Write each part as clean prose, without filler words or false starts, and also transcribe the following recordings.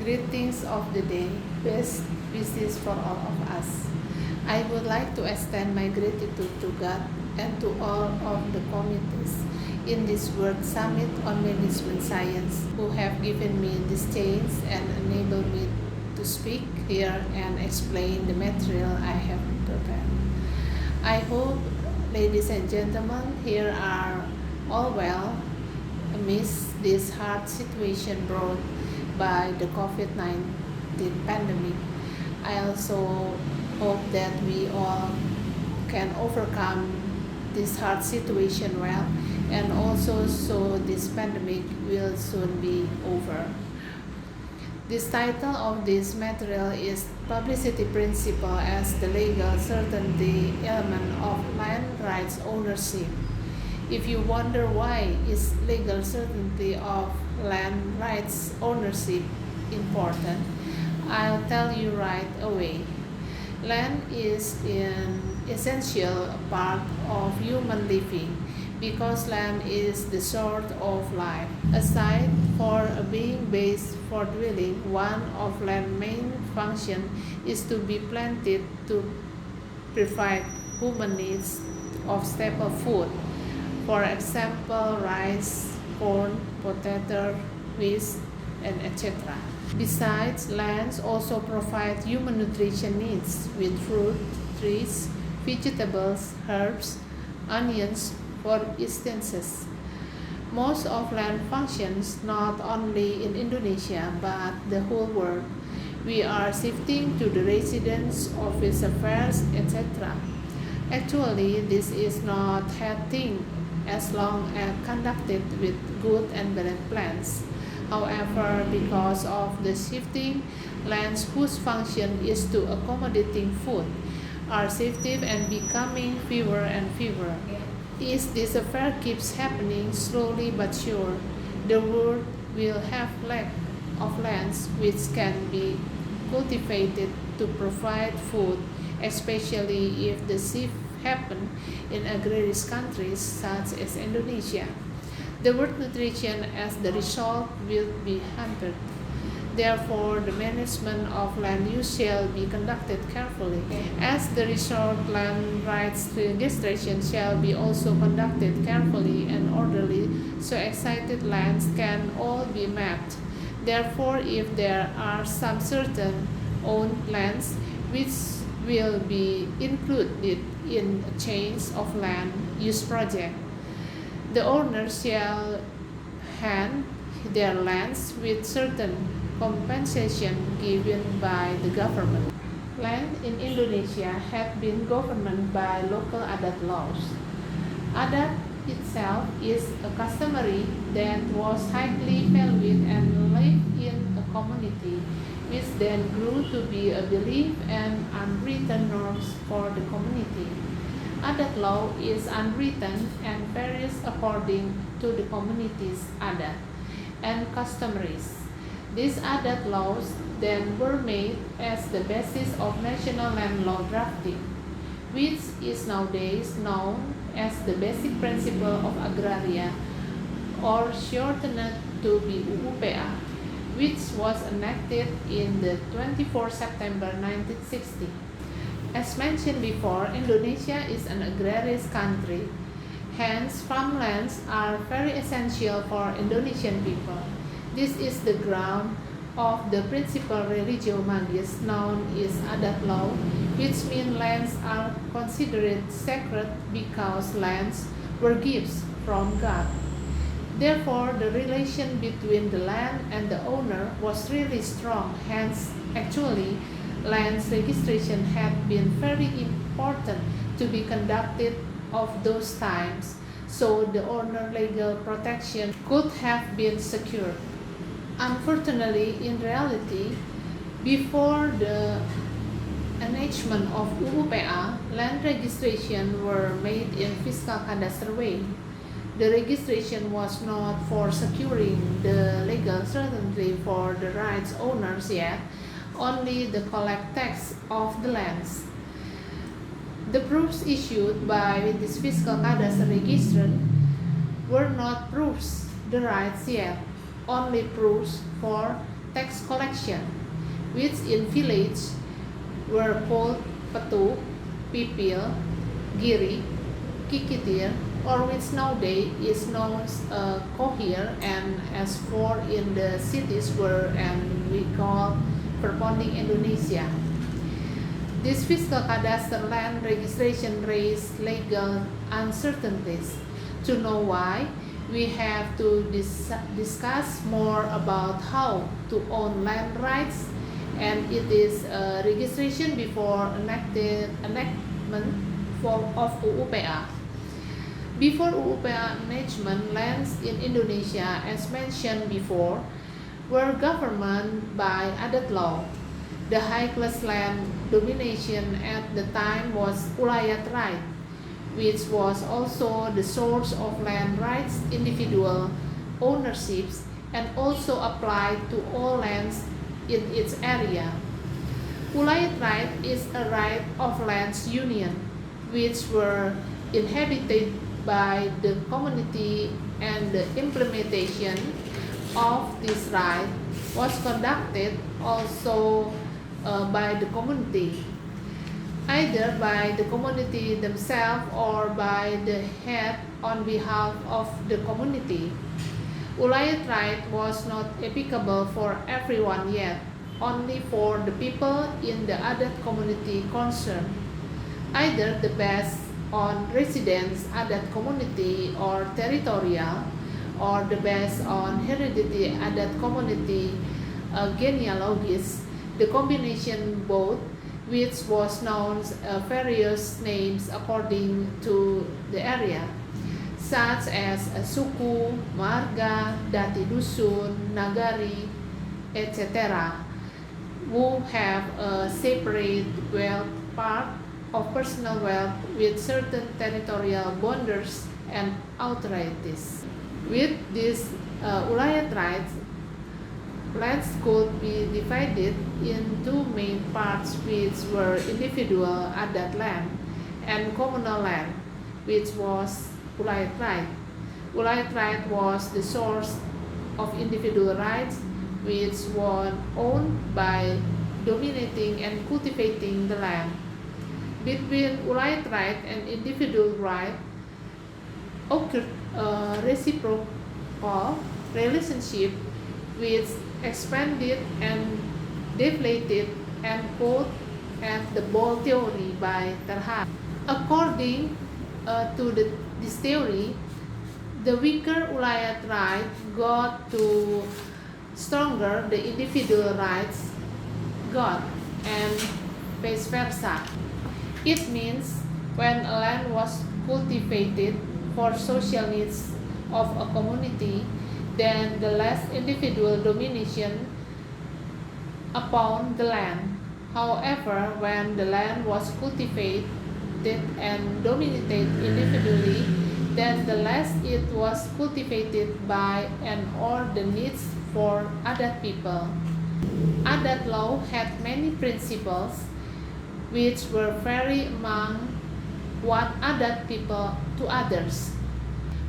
Greetings of the day, best wishes for all of us. I would like to extend my gratitude to God and to all of the committees in this World Summit on Management Science who have given me this chance and enabled me to speak here and explain the material I have prepared. I hope, ladies and gentlemen, here are all well amidst this hard situation brought by the COVID-19 pandemic. I also hope that we all can overcome this hard situation well, and also so this pandemic will soon be over. This title of this material is Publicity Principle as the Legal Certainty Element of Land Rights Ownership. If you wonder why is legal certainty of land rights ownership important, I'll tell you right away. Land is an essential part of human living because land is the source of life. Aside for being base for dwelling, one of land's main function is to be planted to provide human needs of staple food. For example, rice, corn, potato, wheat, and etc. Besides, lands also provide human nutrition needs with fruit, trees, vegetables, herbs, onions, for instances. Most of land functions not only in Indonesia but the whole world. We are shifting to the residence, office affairs, etc. Actually, this is not bad thing as long as conducted with good and balanced plans. However, because of the shifting, lands whose function is to accommodating food are shifting and becoming fewer and fewer. If this affair keeps happening slowly but sure, the world will have lack of lands which can be cultivated to provide food, especially if the shift happen in agrarian countries such as Indonesia. The word nutrition as the result will be hampered. Therefore, the management of land use shall be conducted carefully. As the result, land rights registration shall be also conducted carefully and orderly so excited lands can all be mapped. Therefore, if there are some certain owned lands which will be included in a change of land use project, the owners shall hand their lands with certain compensation given by the government. Land in Indonesia had been governed by local adat laws. Adat itself is a customary that was highly valued and lived in a community, which then grew to be a belief and unwritten norms for the community. Adat law is unwritten and varies according to the community's adat and customaries. These adat laws then were made as the basis of national land law drafting, which is nowadays known as the basic principle of agraria, or shortened to be UPA, which was enacted in the 24 September 1960. As mentioned before, Indonesia is an agrarian country, hence farmlands are very essential for Indonesian people. This is the ground of the principle religio magis known as adat law, which means lands are considered sacred because lands were gifts from God. Therefore, the relation between the land and the owner was really strong. Hence, actually, land registration had been very important to be conducted of those times, so the owner legal protection could have been secured. Unfortunately, in reality, before the enactment of UUPA, land registration were made in fiscal cadastral way. The registration was not for securing the legal certainty for the rights owners yet, only the collect tax of the lands. The proofs issued by this fiscal cadastral register were not proofs the rights yet, only proofs for tax collection, which in village were called petu, pipil, giri, kikitir, or which nowadays is known as kohir, and as for in the cities were and we call perponding Indonesia. This fiscal cadastre land registration raised legal uncertainties. To know why, we have to discuss more about how to own land rights, and it is registration before enactment of UUPA. Before UUPA enactment, lands in Indonesia, as mentioned before, were governed by adat law. The high-class land domination at the time was Ulayat right, which was also the source of land rights, individual ownerships, and also applied to all lands in its area. Ulayat right is a right of lands union, which were inhabited by the community, and the implementation of this right was conducted also by the community, either by the community themselves or by the head on behalf of the community. Ulayat right was not applicable for everyone yet, only for the people in the adat community concerned, either the based on residence adat community or territorial, or the based on heredity adat community genealogies, the combination both, which was known various names according to the area, such as suku, marga, dati dusun, nagari, etc., who have a separate wealth part of personal wealth with certain territorial boundaries and authorities. With these Ulayat rights, lands could be divided in two main parts, which were individual adat land and communal land, which was Ulayat right. Ulayat right was the source of individual rights, which were owned by dominating and cultivating the land. Between Ulayat right and individual right occurred a reciprocal relationship which expanded and deflated, and quote at the ball theory by Terhad. According to this theory, the weaker Ulayat right got to stronger the individual rights got, and vice versa. It means when a land was cultivated for social needs of a community, then the less individual domination upon the land. However, when the land was cultivated and dominated individually, then the less it was cultivated by and or the needs for other people. Adat law had many principles which were vary among one adat people to others.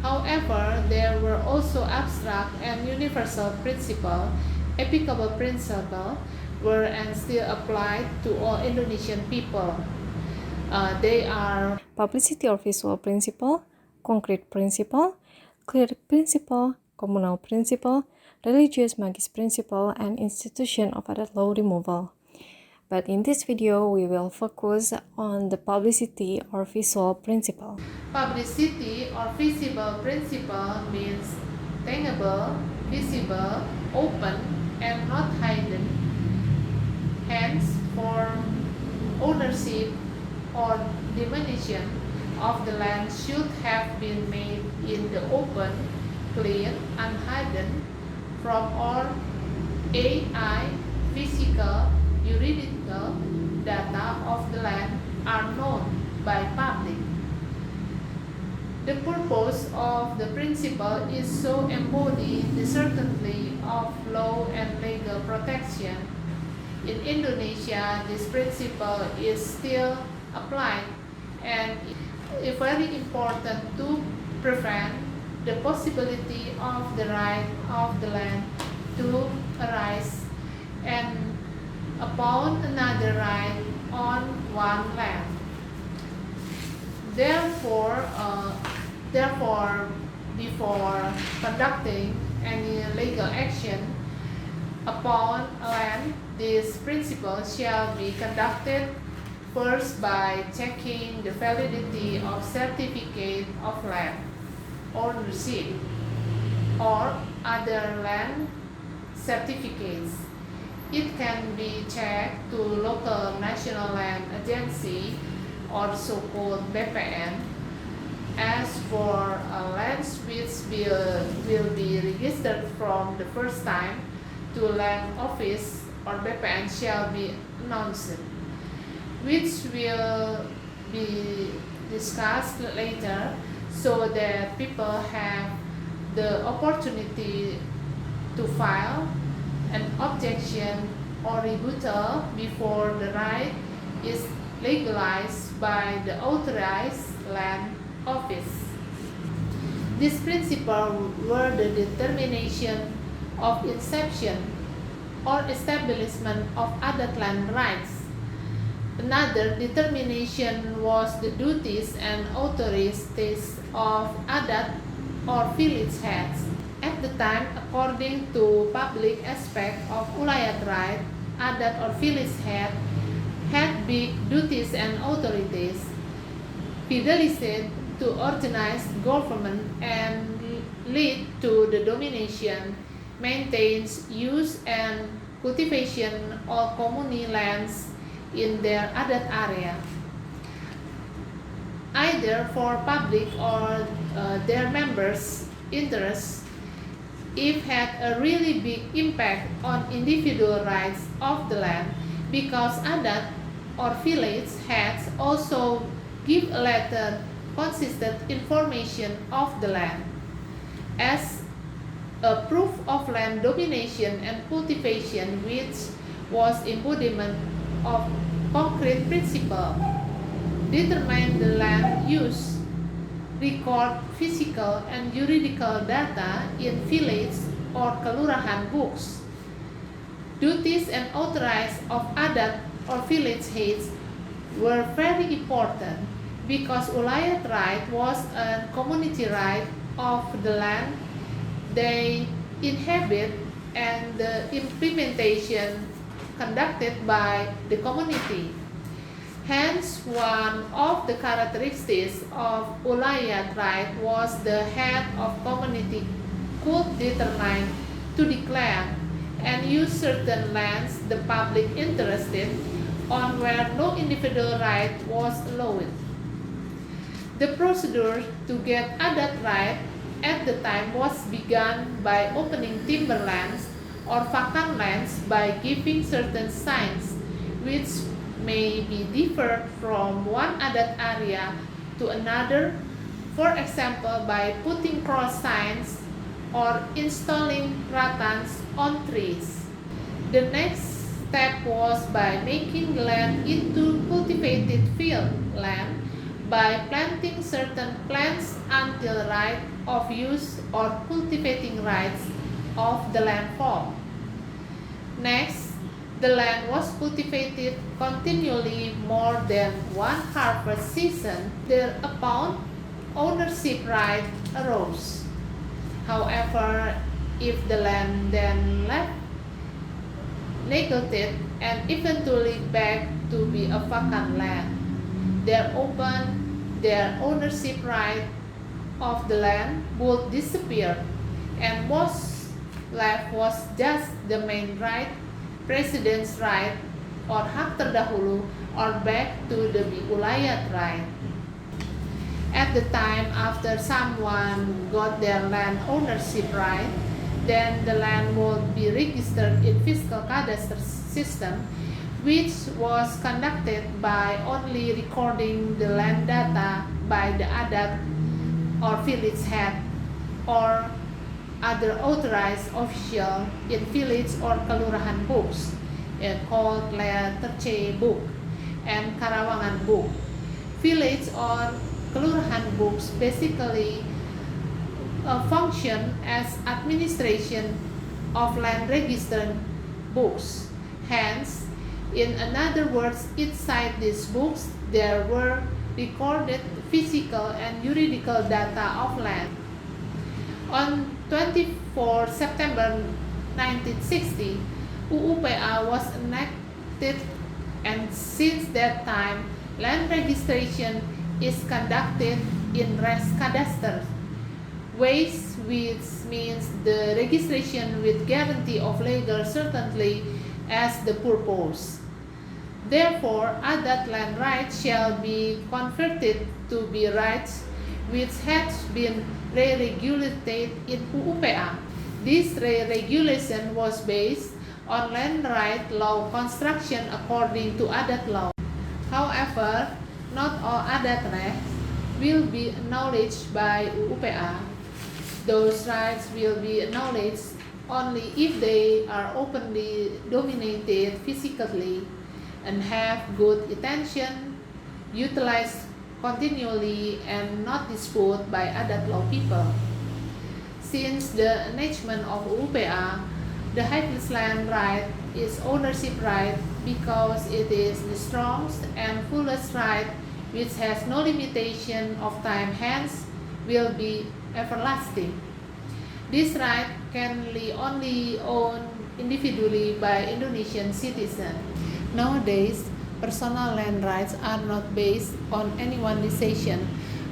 However, there were also abstract and universal principles, applicable principles, were and still applied to all Indonesian people. They are publicity or visual principle, concrete principle, clear principle, communal principle, religious magis principle, and institution of adat law removal. But in this video, we will focus on the publicity or visual principle. Publicity or visible principle means tangible, visible, open, and not hidden. Hence, for ownership or diminution of the land should have been made in the open, clear, unhidden from all AI, physical, juridical data of the land are known by public. The purpose of the principle is to embody the certainty of law and legal protection. In Indonesia, this principle is still applied and is very important to prevent the possibility of the right of the land to arise upon another right on one land. Therefore, before conducting any legal action upon a land, this principle shall be conducted first by checking the validity of certificate of land ownership or other land certificates. It can be checked to local national land agency or so-called BPN. As for lands which will be registered from the first time, to land office or BPN shall be announced, which will be discussed later, so that people have the opportunity to file an objection or rebuttal before the right is legalized by the authorized land office. These principles were the determination of inception or establishment of adat land rights. Another determination was the duties and authorities of adat or village heads. At the time, according to public aspect of Ulayat right, adat or village head had big duties and authorities, fidelicate to organize government and lead to the domination, maintains, use and cultivation of community lands in their adat area, either for public or their members' interests. It had a really big impact on individual rights of the land, because adat or village heads also give a letter consistent information of the land. As a proof of land domination and cultivation, which was embodiment of concrete principle, determine the land use, record physical and juridical data in village or kelurahan books. Duties and authorities of adat or village heads were very important, because Ulayat right was a community right of the land they inhabit, and the implementation conducted by the community. Hence, one of the characteristics of Ulayat right was the head of community could determine to declare and use certain lands the public interested on where no individual right was allowed. The procedure to get adat right at the time was begun by opening timberlands or vacant lands by giving certain signs, which may be differed from one adat area to another, for example by putting cross signs or installing ratans on trees. The next step was by making the land into cultivated field land by planting certain plants until right of use or cultivating rights of the land formed. Next, the land was cultivated continually more than one harvest season. Thereupon, ownership right arose. However, if the land then left neglected and eventually back to be a vacant land, their ownership right of the land would disappear, and most left was just the main right, president's right, or hak terdahulu, or back to the Ulayat right. At the time after someone got their land ownership right, then the land would be registered in fiscal cadastre system, which was conducted by only recording the land data by the adat or village head or other authorized official in village or kelurahan books, called letter C book and Karawangan book. Village or kelurahan books basically function as administration of land registered books. Hence, In other words, inside these books there were recorded physical and juridical data of land. On 24 September 1960, UUPA was enacted, and since that time, land registration is conducted in res cadastre ways, which means the registration with guarantee of legal certainty as the purpose. Therefore, adat land rights shall be converted to be rights which has been re-regulated in UUPA. This re-regulation was based on land right law construction according to adat law. However, not all adat rights will be acknowledged by UUPA. Those rights will be acknowledged only if they are openly dominated physically and have good intention, utilized continually, and not disputed by adat law people. Since the enactment of UUPA, the highest land right is ownership right because it is the strongest and fullest right which has no limitation of time, hence will be everlasting. This right can be only owned individually by Indonesian citizens. Nowadays, personal land rights are not based on any one decision,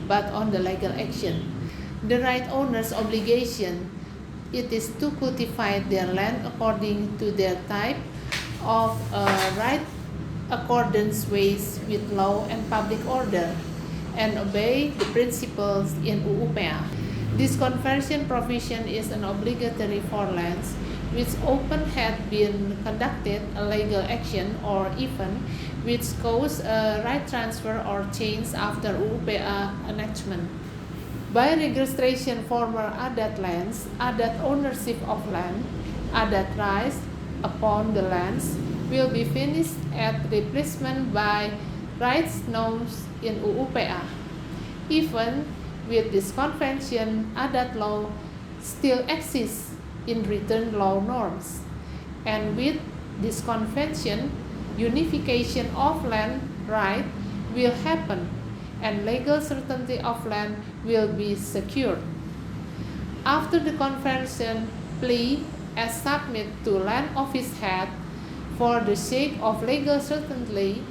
but on the legal action. The right owner's obligation it is to codify their land according to their type of right accordance ways with law and public order, and obey the principles in UUPA. This conversion provision is an obligatory for lands which often had been conducted a legal action or even which caused a right transfer or change after UUPA enactment. By registration former adat lands, adat ownership of land, adat rights upon the lands will be finished at replacement by rights known in UUPA. Even with this convention, adat law still exists in written law norms. And with this convention, unification of land right will happen and legal certainty of land will be secured. After the convention, plea as submitted to land office head for the sake of legal certainty,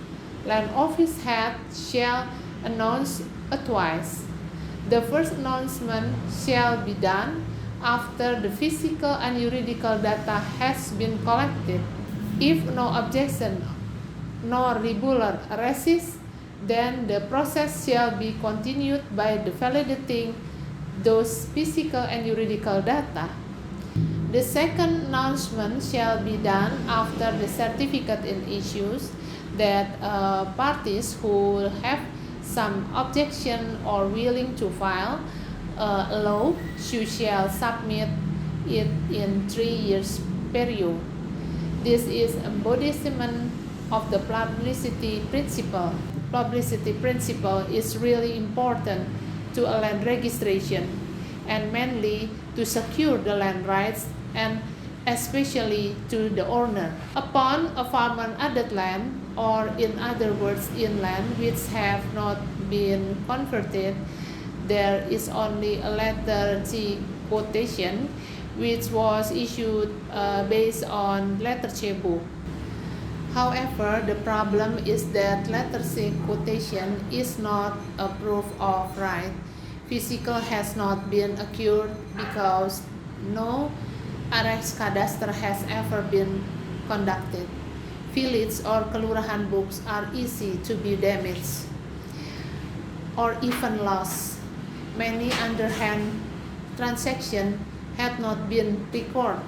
land office head shall announce twice. The first announcement shall be done after the physical and juridical data has been collected. If no objection nor rebuttal arises, then the process shall be continued by the validating those physical and juridical data. The second announcement shall be done after the certificate in issues that parties who have some objection or willing to file a law shall submit it in 3 years period. This is embodiment of the publicity principle. Publicity principle is really important to a land registration and mainly to secure the land rights and especially to the owner. Upon a farmer adat land, or in other words inland, which have not been converted, there is only a letter C quotation which was issued based on letter C book. However, the problem is that letter C quotation is not a proof of right. Physical has not been occurred because no res cadastre has ever been conducted. Village or kelurahan books are easy to be damaged or even lost. Many underhand transactions have not been recorded,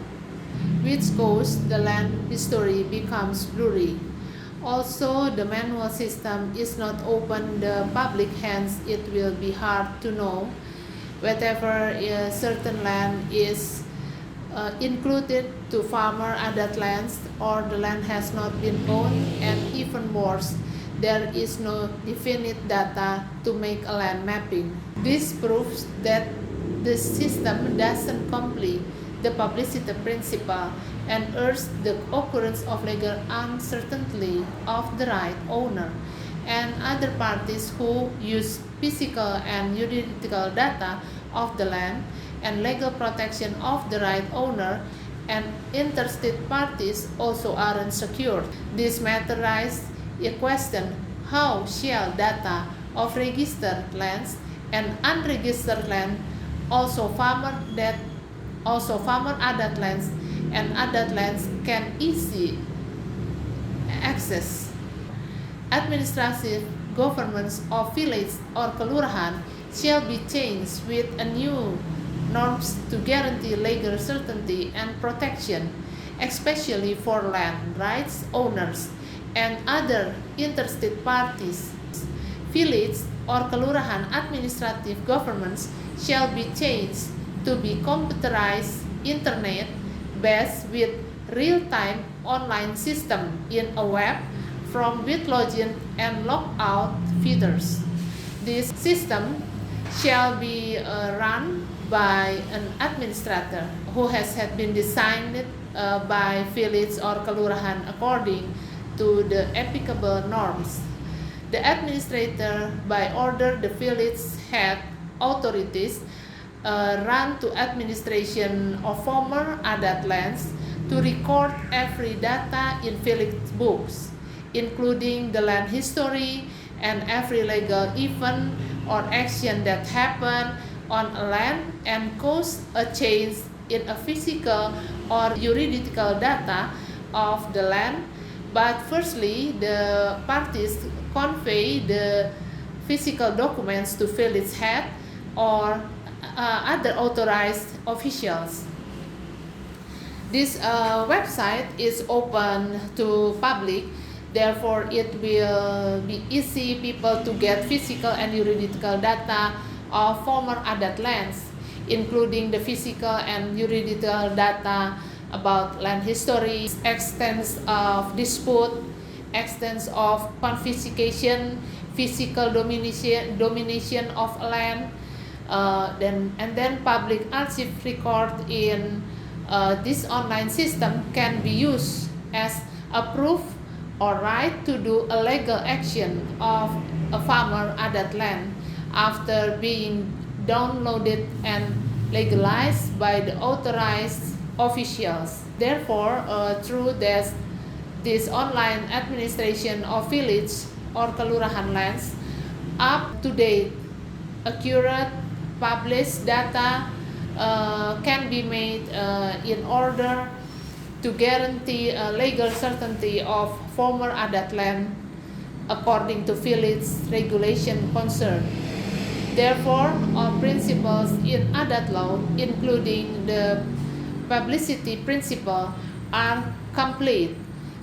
which cause the land history becomes blurry. Also, the manual system is not open the public, hence it will be hard to know whether a certain land is included to farmer adat lands or the land has not been owned, and even worse, there is no definite data to make a land mapping. This proves that the system doesn't complete the publicity principle and urged the occurrence of legal uncertainty of the right owner and other parties who use physical and juridical data of the land and legal protection of the right owner and interstate parties also aren't secured. This matter raises a question: how shall data of registered lands and unregistered land, also farmer adat lands and adat lands, can easy access? Administrative governments of village or kelurahan shall be changed with a new norms to guarantee legal certainty and protection, especially for land rights owners and other interstate parties. Village or kelurahan administrative governments shall be changed to be computerized, internet-based with real-time online system in a web from with login and logout features. This system shall be run by an administrator who has had been designed by village or kelurahan according to the applicable norms. The administrator, by order the village head authorities, run to administration of former adat lands to record every data in village books, including the land history and every legal event or action that happened on a land and caused a change in a physical or juridical data of the land. But firstly, the parties convey the physical documents to village head or other authorized officials. This website is open to public, therefore it will be easy people to get physical and juridical data of former adat lands, including the physical and juridical data about land history, extents of dispute, extents of confiscation, physical domination of land, then public archive record in this online system can be used as a proof or right to do a legal action of a farmer adat land after being downloaded and legalized by the authorized officials. Therefore, through this online administration of village or kelurahan lands, up-to-date, accurate, published data can be made in order to guarantee legal certainty of former adat land according to village regulation concerned. Therefore, all principles in adat law, including the publicity principle, are complete.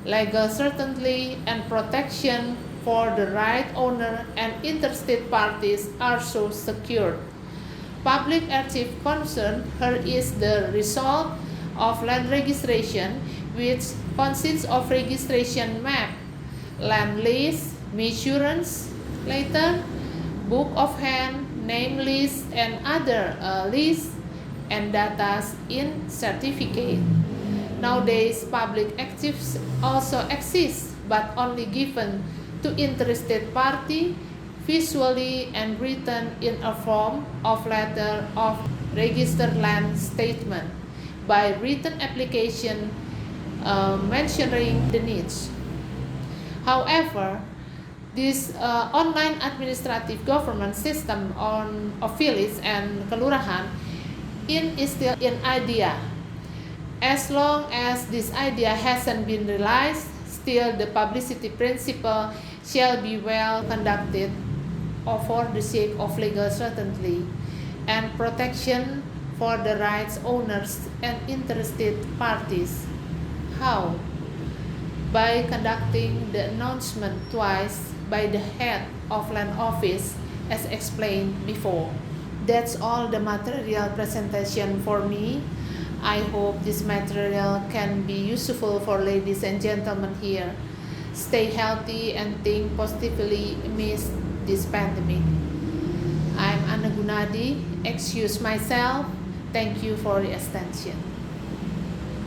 Legal certainty and protection for the right owner and interstate parties are so secured. Public archive concern here is the result of land registration, which consists of registration map, land list, measurements, letter, book of hand, name list, and other lists and data in certificate. Nowadays, public archives also exist, but only given to interested party, visually and written in a form of letter of registered land statement by written application mentioning the needs. However, this online administrative government system of village and kelurahan is still an idea. As long as this idea hasn't been realized, still the publicity principle shall be well conducted for the sake of legal certainty and protection for the rights owners and interested parties. How? By conducting the announcement twice by the head of land office as explained before. That's all the material presentation for me. I hope this material can be useful for ladies and gentlemen here. Stay healthy and think positively amidst this pandemic. I'm Gunadi. Excuse myself. Thank you for the attention.